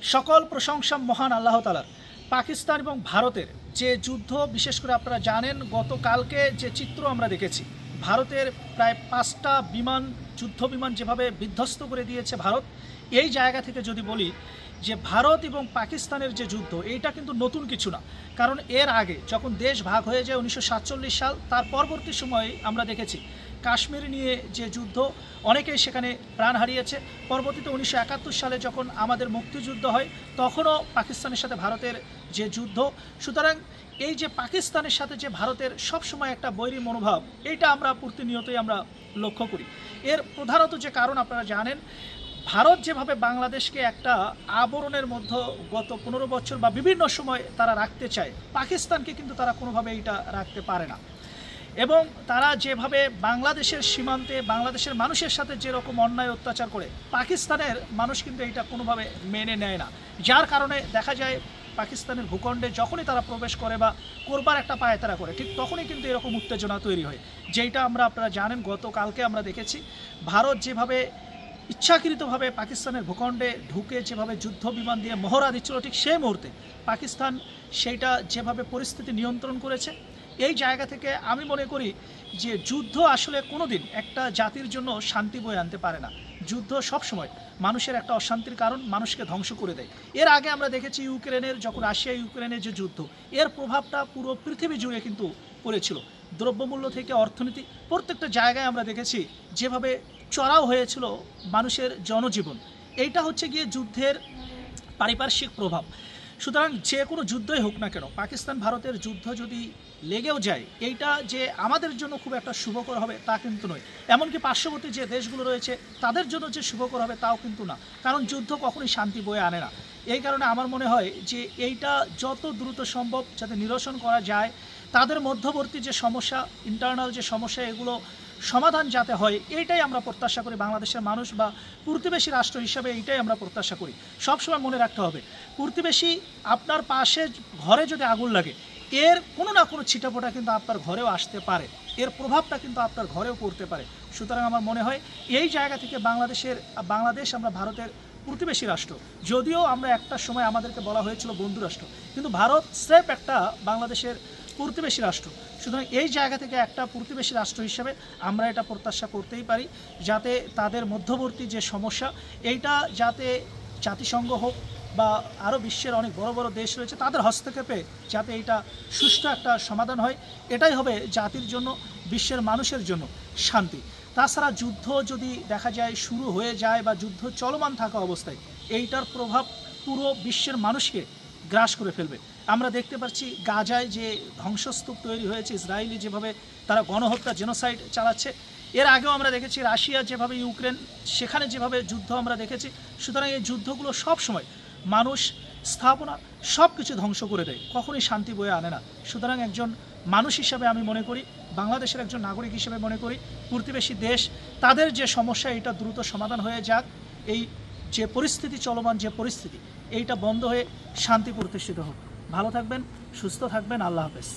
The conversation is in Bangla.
সকল প্রশংসা মহান আল্লাহ তাআলার। পাকিস্তান এবং ভারতের যে যুদ্ধ, বিশেষ করে আপনারা জানেন গতকালকে যে চিত্র আমরা দেখেছি, ভারতের প্রায় 5টা বিমান, যুদ্ধ বিমান যেভাবে বিধ্বস্ত করে দিয়েছে ভারত। এই জায়গা থেকে যদি বলি যে ভারত এবং পাকিস্তানের যে যুদ্ধ, এইটা কিন্তু নতুন কিছু না। কারণ এর আগে যখন দেশ ভাগ হয়ে যায় 1947 সাল, তার পরবর্তী সময়ে আমরা দেখেছি কাশ্মীর নিয়ে যে যুদ্ধ, অনেকেই সেখানে প্রাণ হারিয়েছে। পরবর্তীতে 1971 সালে যখন আমাদের মুক্তিযুদ্ধ হয়, তখনও পাকিস্তানের সাথে ভারতের যে যুদ্ধ। সুতরাং এই যে পাকিস্তানের সাথে যে ভারতের সবসময় একটা বৈরী মনোভাব, এইটা আমরা প্রতিনিয়তই আমরা লক্ষ্য করি। এর প্রধানত যে কারণ আপনারা জানেন, ভারত যেভাবে বাংলাদেশকে একটা আবরণের মধ্যে গত 15 বছর বা বিভিন্ন সময় তারা রাখতে চায়, পাকিস্তানকে কিন্তু তারা কোনোভাবে এটা রাখতে পারে না। এবং তারা যেভাবে বাংলাদেশের সীমান্তে বাংলাদেশের মানুষের সাথে যেরকম অন্যায় অত্যাচার করে, পাকিস্তানের মানুষ কিন্তু এটা কোনোভাবে মেনে নেয় না। যার কারণে দেখা যায় পাকিস্তানের ভূখণ্ডে যখনই তারা প্রবেশ করে বা করবার একটা পায়তারা করে, ঠিক তখনই কিন্তু এরকম উত্তেজনা তৈরি হয়। যেটা আপনারা জানেন গতকালকে আমরা দেখেছি ভারত যেভাবে ইচ্ছাকৃতভাবে পাকিস্তানের ভূখণ্ডে ঢুকে যেভাবে যুদ্ধ বিমান দিয়ে মহড়া দিচ্ছিল, ঠিক সেই মুহূর্তে পাকিস্তান সেইটা যেভাবে পরিস্থিতি নিয়ন্ত্রণ করেছে। এই জায়গা থেকে আমি মনে করি যে যুদ্ধ আসলে কোনো দিন একটা জাতির জন্য শান্তি বয়ে আনতে পারে না। যুদ্ধ সবসময় মানুষের একটা অশান্তির কারণ, মানুষকে ধ্বংস করে দেয়। এর আগে আমরা দেখেছি ইউক্রেনের, যখন রাশিয়া ইউক্রেনের যে যুদ্ধ, এর প্রভাবটা পুরো পৃথিবী জুড়ে কিন্তু পড়েছিল। দ্রব্যমূল্য থেকে অর্থনীতি, প্রত্যেকটা জায়গায় আমরা দেখেছি যেভাবে চড়াও হয়েছিল মানুষের জনজীবন। এইটা হচ্ছে গিয়ে যুদ্ধের পারিপার্শ্বিক প্রভাব। সুতরাং যে কোনো যুদ্ধই হোক না কেন, পাকিস্তান ভারতের যুদ্ধ যদি লেগেও যায়, এইটা যে আমাদের জন্য খুব একটা শুভকর হবে তা কিন্তু নয়। এমনকি পার্শ্ববর্তী যে দেশগুলো রয়েছে তাদের জন্য যে শুভকর হবে তাও কিন্তু না। কারণ যুদ্ধ কখনোই শান্তি বয়ে আনে না। এই কারণে আমার মনে হয় যে এইটা যত দ্রুত সম্ভব যাতে নিরসন করা যায়, তাদের মধ্যবর্তী যে সমস্যা, ইন্টারনাল যে সমস্যা, এগুলো সমাধান যাতে হয়, এইটাই আমরা প্রত্যাশা করি বাংলাদেশের মানুষ বা প্রতিবেশী রাষ্ট্র হিসাবে। এইটাই আমরা প্রত্যাশা করি। সবসময় মনে রাখতে হবে, প্রতিবেশী আপনার পাশে ঘরে যদি আগুন লাগে, এর কোনো না কোনো ছিটাফোঁটা কিন্তু আপনার ঘরেও আসতে পারে, এর প্রভাবটা কিন্তু আপনার ঘরেও পড়তে পারে। সুতরাং আমার মনে হয় এই জায়গা থেকে বাংলাদেশ আমরা ভারতের প্রতিবেশী রাষ্ট্র। যদিও আমরা একটা সময় আমাদেরকে বলা হয়েছিল বন্ধু রাষ্ট্র, কিন্তু ভারত স্রেফ একটা বাংলাদেশের প্রতিবেশী রাষ্ট্র। সুতরাং এই জায়গা থেকে একটা প্রতিবেশী রাষ্ট্র হিসেবে আমরা এটা প্রত্যাশা করতেই পারি যাতে তাদের মধ্যবর্তী যে সমস্যা, এইটা যাতে জাতিসংঘ হোক বা আরও বিশ্বের অনেক বড় বড় দেশ রয়েছে, তাদের হস্তক্ষেপে যাতে এটা সুষ্ঠু একটা সমাধান হয়। এটাই হবে জাতির জন্য, বিশ্বের মানুষের জন্য শান্তি। তাছাড়া যুদ্ধ যদি দেখা যায় শুরু হয়ে যায় বা যুদ্ধ চলমান থাকা অবস্থায়, এইটার প্রভাব পুরো বিশ্বের মানুষকে গ্রাস করে ফেলবে। আমরা দেখতে পাচ্ছি গাজায় যে ধ্বংসস্তূপ তৈরি হয়েছে, ইসরায়েলি যেভাবে তারা গণহত্যা, জেনোসাইড চালাচ্ছে। এর আগেও আমরা দেখেছি রাশিয়া যেভাবে ইউক্রেন, সেখানে যেভাবে যুদ্ধ আমরা দেখেছি। সুতরাং এই যুদ্ধগুলো সব সময় মানুষ, স্থাপনা সব কিছু ধ্বংস করে দেয়, কখনোই শান্তি বয়ে আনে না। সুতরাং একজন মানুষ হিসাবে আমি মনে করি, বাংলাদেশের একজন নাগরিক হিসেবে মনে করি, প্রতিবেশী দেশ তাদের যে সমস্যা, এটা দ্রুত সমাধান হয়ে যাক। এই যে পরিস্থিতি, চলমান যে পরিস্থিতি, এইটা বন্ধ হয়ে শান্তি প্রতিষ্ঠিত হোক। ভালো থাকবেন, সুস্থ থাকবেন। আল্লাহ হাফেজ।